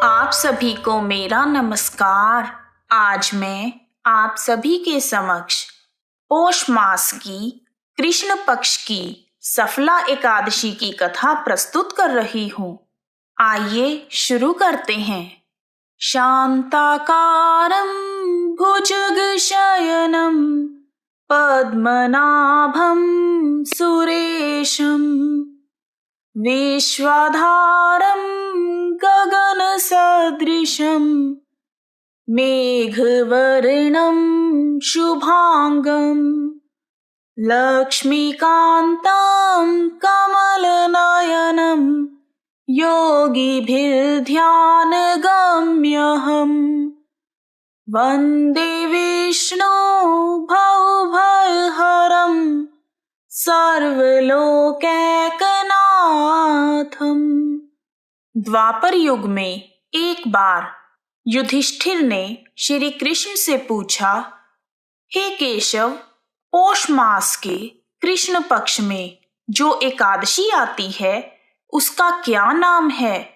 आप सभी को मेरा नमस्कार। आज मैं आप सभी के समक्ष पौष मास की कृष्ण पक्ष की सफला एकादशी की कथा प्रस्तुत कर रही हूँ। आइए शुरू करते हैं। शांताकारं भुजगशयनं पद्मनाभं सुरेशं विश्वाधारं गगनसदृशं मेघवर्णं शुभांगं लक्ष्मीकान्तं कमलनयनं योगिभिर्ध्यानगम्यहम् वन्दे विष्णु भवभयहरं सर्वलोकैकनाथम्। द्वापर युग में एक बार युधिष्ठिर ने श्री कृष्ण से पूछा, हे केशव, पौष मास के कृष्ण पक्ष में जो एकादशी आती है उसका क्या नाम है,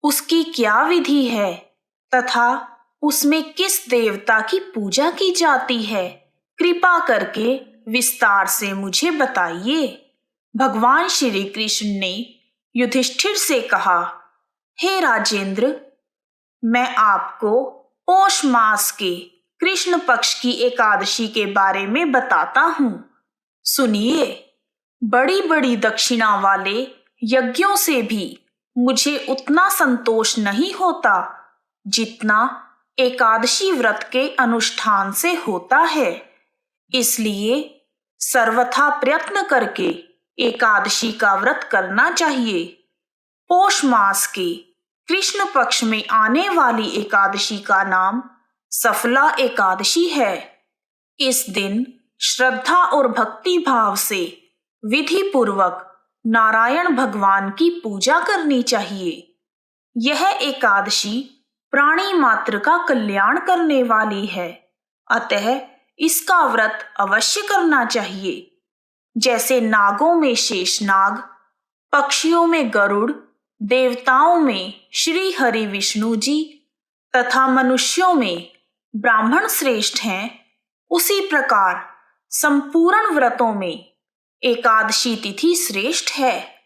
उसकी क्या विधि है तथा उसमें किस देवता की पूजा की जाती है? कृपा करके विस्तार से मुझे बताइए। भगवान श्री कृष्ण ने युधिष्ठिर से कहा, हे राजेंद्र, मैं आपको पौष मास के कृष्ण पक्ष की एकादशी के बारे में बताता हूँ। सुनिए, बड़ी बड़ी दक्षिणा वाले यज्ञों से भी मुझे उतना संतोष नहीं होता जितना एकादशी व्रत के अनुष्ठान से होता है। इसलिए सर्वथा प्रयत्न करके एकादशी का व्रत करना चाहिए। पौष मास के कृष्ण पक्ष में आने वाली एकादशी का नाम सफला एकादशी है। इस दिन श्रद्धा और भक्ति भाव से विधि पूर्वक नारायण भगवान की पूजा करनी चाहिए। यह एकादशी प्राणी मात्र का कल्याण करने वाली है, अतः इसका व्रत अवश्य करना चाहिए। जैसे नागों में शेषनाग, पक्षियों में गरुड़, देवताओं में श्री हरि विष्णु जी तथा मनुष्यों में ब्राह्मण श्रेष्ठ हैं, उसी प्रकार संपूर्ण व्रतों में एकादशी तिथि श्रेष्ठ है।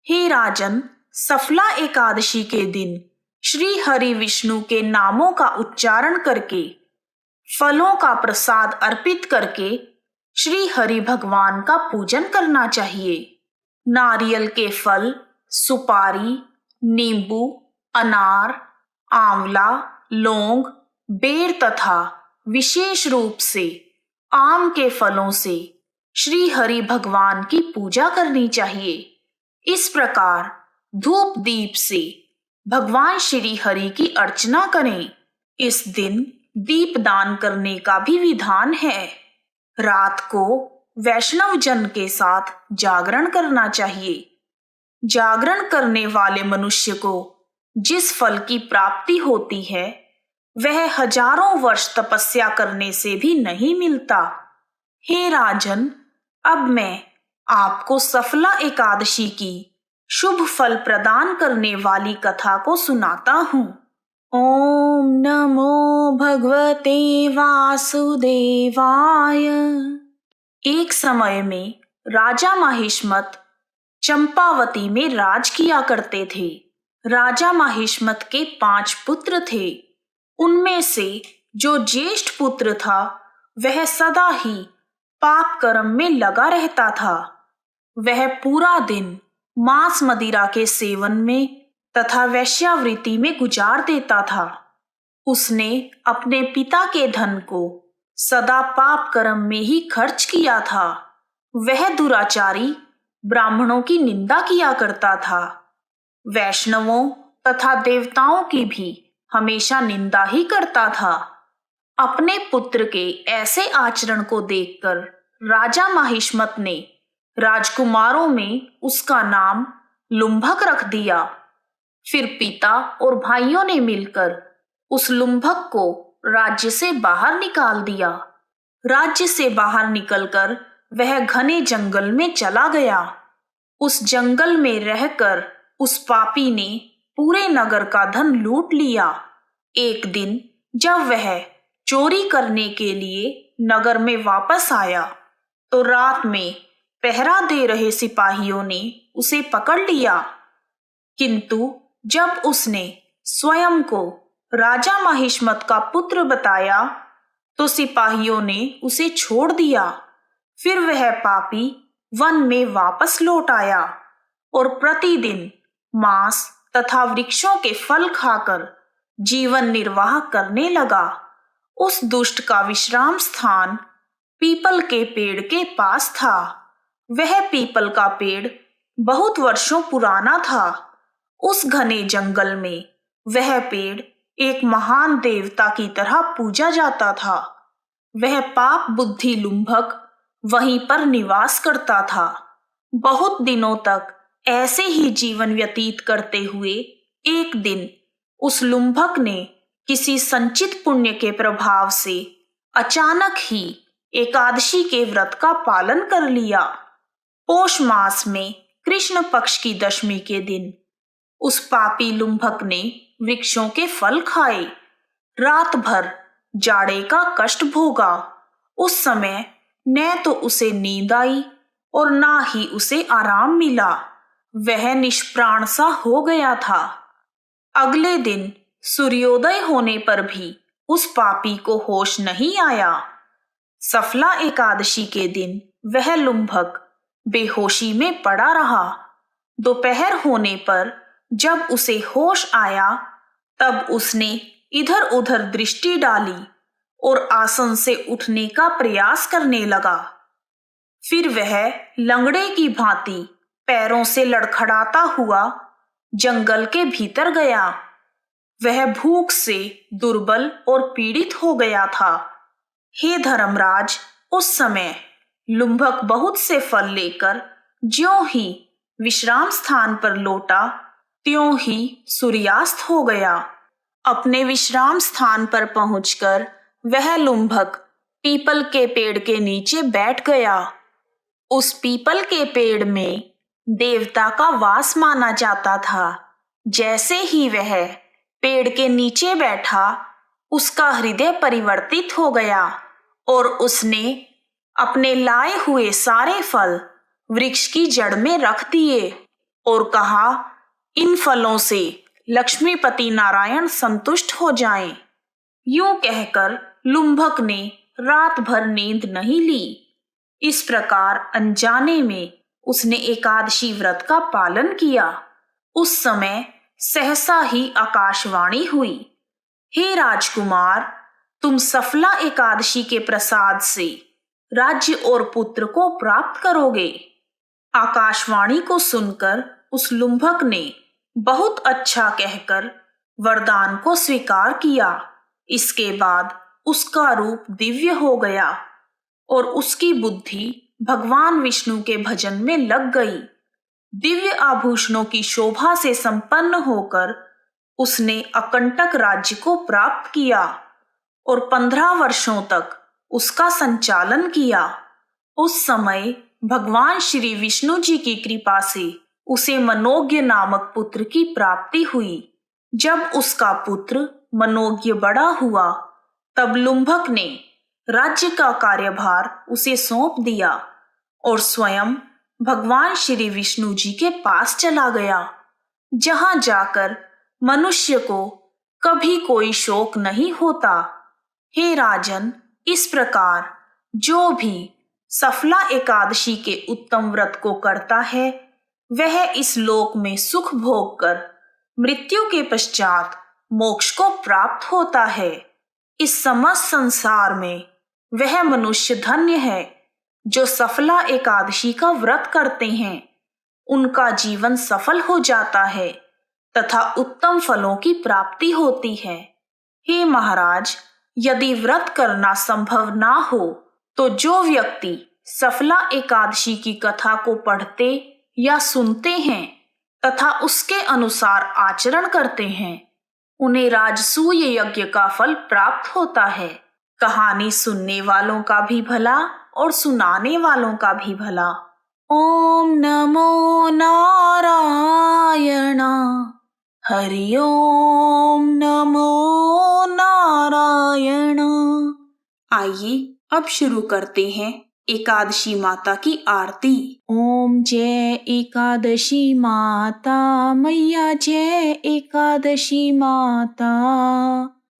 हे राजन, सफला एकादशी के दिन श्री हरि विष्णु के नामों का उच्चारण करके, फलों का प्रसाद अर्पित करके श्री हरि भगवान का पूजन करना चाहिए। नारियल के फल, सुपारी, नींबू, अनार, आंवला, लौंग, बेर तथा विशेष रूप से आम के फलों से श्री हरि भगवान की पूजा करनी चाहिए। इस प्रकार धूप दीप से भगवान श्री हरि की अर्चना करें। इस दिन दीप दान करने का भी विधान है। रात को वैष्णव जन के साथ जागरण करना चाहिए। जागरण करने वाले मनुष्य को जिस फल की प्राप्ति होती है वह हजारों वर्ष तपस्या करने से भी नहीं मिलता। हे राजन, अब मैं आपको सफला एकादशी की शुभ फल प्रदान करने वाली कथा को सुनाता हूँ। ओम नमो भगवते वासुदेवाय। एक समय में राजा माहिष्मत चंपावती में राज किया करते थे। राजा माहिष्मत के 5 पुत्र थे। उनमें से जो ज्येष्ठ पुत्र था वह सदा ही पाप कर्म में लगा रहता था। वह पूरा दिन मांस मदिरा के सेवन में तथा वेश्यावृत्ति में गुजार देता था। उसने अपने पिता के धन को सदा पाप कर्म में ही खर्च किया था। वह दुराचारी ब्राह्मणों की निंदा किया करता था। वैष्णवों तथा देवताओं की भी हमेशा निंदा ही करता था। अपने पुत्र के ऐसे आचरण को देखकर राजा माहिष्मत ने राजकुमारों में उसका नाम लुम्भक रख दिया। फिर पिता और भाइयों ने मिलकर उस लुम्भक को राज्य से बाहर निकाल दिया। राज्य से बाहर निकलकर वह घने जंगल में चला गया। उस जंगल में रहकर उस पापी ने पूरे नगर का धन लूट लिया। एक दिन जब वह चोरी करने के लिए नगर में वापस आया तो रात में पहरा दे रहे सिपाहियों ने उसे पकड़ लिया, किंतु जब उसने स्वयं को राजा महिष्मत का पुत्र बताया तो सिपाहियों ने उसे छोड़ दिया। फिर वह पापी वन में वापस लौट आया और प्रतिदिन मांस तथा वृक्षों के फल खाकर जीवन निर्वाह करने लगा। उस दुष्ट का विश्राम स्थान पीपल के पेड़ के पास था। वह पीपल का पेड़ बहुत वर्षों पुराना था। उस घने जंगल में वह पेड़ एक महान देवता की तरह पूजा जाता था। वह पाप बुद्धि लुम्भक वहीं पर निवास करता था। बहुत दिनों तक ऐसे ही जीवन व्यतीत करते हुए एक दिन उस लुम्भक ने किसी संचित पुण्य के प्रभाव से अचानक ही एकादशी के व्रत का पालन कर लिया। पौष मास में कृष्ण पक्ष की दशमी के दिन उस पापी लुम्भक ने वृक्षों के फल खाए, रात भर जाड़े का कष्ट भोगा। उस समय न तो उसे नींद आई और ना ही उसे आराम मिला। वह निष्प्राण सा हो गया था। अगले दिन सूर्योदय होने पर भी उस पापी को होश नहीं आया। सफला एकादशी के दिन वह लुम्भक बेहोशी में पड़ा रहा। दोपहर होने पर जब उसे होश आया तब उसने इधर उधर दृष्टि डाली और आसन से उठने का प्रयास करने लगा। फिर वह लंगड़े की भांति पैरों से लड़खड़ाता हुआ जंगल के भीतर गया। वह भूख से दुर्बल और पीड़ित हो गया था। हे धर्मराज, उस समय लुम्भक बहुत से फल लेकर ज्यों ही विश्राम स्थान पर लौटा त्यों ही सूर्यास्त हो गया। अपने विश्राम स्थान पर पहुंचकर वह लुम्भक पीपल के पेड़ के नीचे बैठ गया। उस पीपल के पेड़ में देवता का वास माना जाता था। जैसे ही वह पेड़ के नीचे बैठा उसका हृदय परिवर्तित हो गया और उसने अपने लाए हुए सारे फल वृक्ष की जड़ में रख दिए और कहा, इन फलों से लक्ष्मीपति नारायण संतुष्ट हो जाएं। यूं कहकर लुम्भक ने रात भर नींद नहीं ली। इस प्रकार अनजाने में उसने एकादशी व्रत का पालन किया। उस समय सहसा ही आकाशवाणी हुई, हे राजकुमार, तुम सफला एकादशी के प्रसाद से राज्य और पुत्र को प्राप्त करोगे। आकाशवाणी को सुनकर उस लुम्भक ने बहुत अच्छा कहकर वरदान को स्वीकार किया। इसके बाद उसका रूप दिव्य हो गया और उसकी बुद्धि भगवान विष्णु के भजन में लग गई। दिव्य आभूषणों की शोभा से संपन्न होकर उसने अकंटक राज्य को प्राप्त किया और 15 वर्षों तक उसका संचालन किया। उस समय भगवान श्री विष्णु जी की कृपा से उसे मनोज्ञ नामक पुत्र की प्राप्ति हुई। जब उसका पुत्र मनोज्ञ बड़ा हुआ तब लुम्भक ने राज्य का कार्यभार उसे सौंप दिया और स्वयं भगवान श्री विष्णु जी के पास चला गया, जहां जाकर मनुष्य को कभी कोई शोक नहीं होता। हे राजन, इस प्रकार जो भी सफला एकादशी के उत्तम व्रत को करता है वह इस लोक में सुख भोग कर मृत्यु के पश्चात मोक्ष को प्राप्त होता है। इस समस्त संसार में वह मनुष्य धन्य है जो सफला एकादशी का व्रत करते हैं। उनका जीवन सफल हो जाता है तथा उत्तम फलों की प्राप्ति होती है। हे महाराज, यदि व्रत करना संभव ना हो तो जो व्यक्ति सफला एकादशी की कथा को पढ़ते या सुनते हैं तथा उसके अनुसार आचरण करते हैं उन्हें राजसूय यज्ञ का फल प्राप्त होता है। कहानी सुनने वालों का भी भला और सुनाने वालों का भी भला। ओम नमो नारायण हरि ओम नमो नारायण। आइए अब शुरू करते हैं एकादशी माता की आरती। ओम जय एकादशी माता मैया, जय एकादशी माता।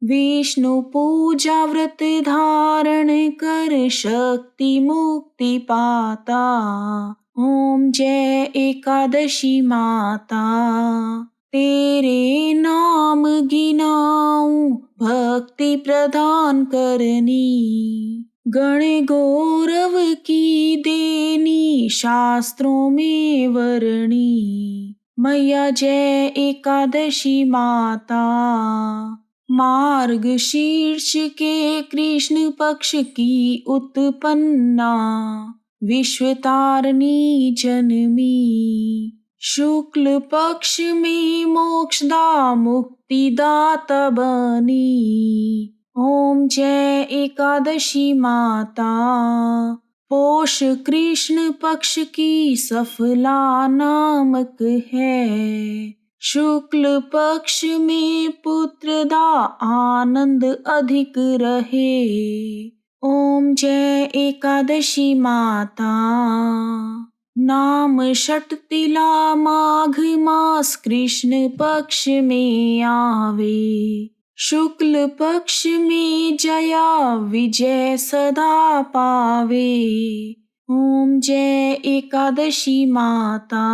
विष्णु पूजा व्रत धारण कर शक्ति मुक्ति पाता। ओम जय एकादशी माता। तेरे नाम गिनाऊं भक्ति प्रदान करनी, गण गौरव की देनी शास्त्रों में वर्णी। मैया जय एकादशी माता। मार्ग शीर्ष के कृष्ण पक्ष की उत्पन्ना, विश्वतारिणी जनमी। शुक्ल पक्ष में मोक्षदा मुक्तिदाता बनी। ओम जय एकादशी माता। पोष कृष्ण पक्ष की सफला नामक है, शुक्ल पक्ष में पुत्रदा आनंद अधिक रहे। ओम जय एकादशी माता। नाम षटतिला माघ मास कृष्ण पक्ष में आवे, शुक्ल पक्ष में जया विजय सदा पावे। ओम जय एकादशी माता।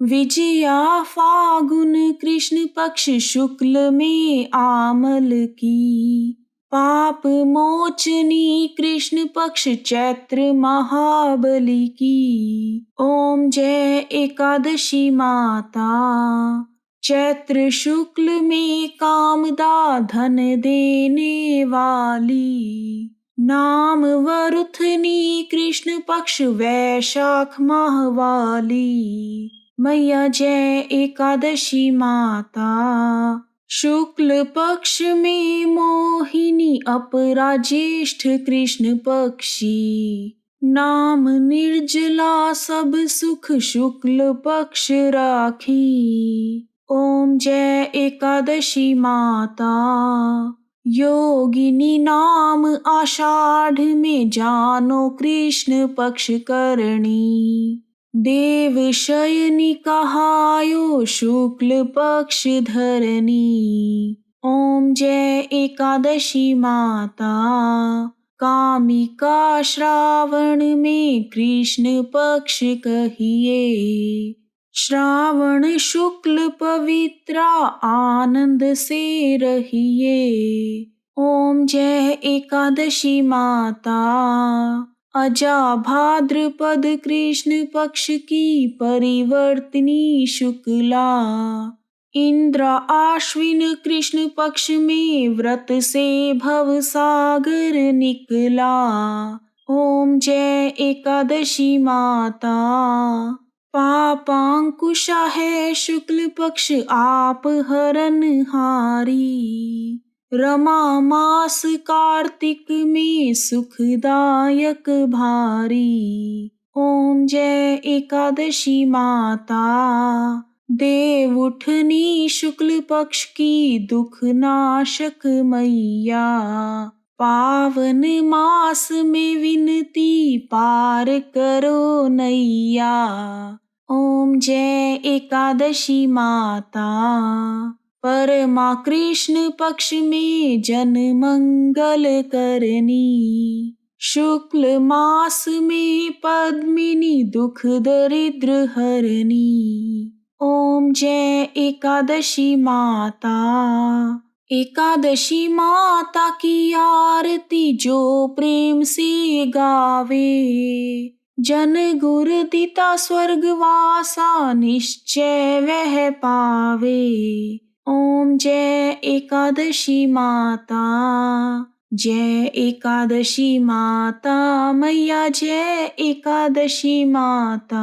विजया फागुन कृष्ण पक्ष शुक्ल में आमल की, पाप मोचनी कृष्ण पक्ष चैत्र महाबली की। ओम जय एकादशी माता। चैत्र शुक्ल में कामदा धन देने वाली, नाम वरुथनी कृष्ण पक्ष वैशाख माह वाली। मैया जय एकादशी माता। शुक्ल पक्ष में मोहिनी अपरा ज्येष्ठ कृष्ण पक्षी, नाम निर्जला सब सुख शुक्ल पक्ष राखी। ओम जय एकादशी माता। योगिनी नाम आषाढ़ में जानो कृष्ण पक्ष करणी, देव शयनी कहायो शुक्ल पक्ष धरनी। ओम जय एकादशी माता। कामिका श्रावण में कृष्ण पक्ष कहिए, श्रावण शुक्ल पवित्रा आनंद से रहिए। ओम जय एकादशी माता। अजा भाद्रपद कृष्ण पक्ष की परिवर्तिनी शुक्ला, इंद्र आश्विन कृष्ण पक्ष में व्रत से भव सागर निकला। ओम जय एकादशी माता। पापांकुशा है शुक्ल पक्ष आप हरनहारी, रमा मास कार्तिक में सुखदायक भारी। ओम जय एकादशी माता। देव उठनी शुक्ल पक्ष की दुख नाशक मैया, पावन मास में विनती पार करो नैया। ओम जय एकादशी माता। परमा कृष्ण पक्ष में जन मंगल करनी, शुक्ल मास में पद्मिनी दुख दरिद्र हरनी। ओम जय एकादशी माता। एकादशी माता की आरती जो प्रेम से गावे, जन गुर दिता स्वर्गवासा निश्चय वह पावे। ओम जय एकादशी माता। जय एकादशी माता मैया, जय एकादशी माता।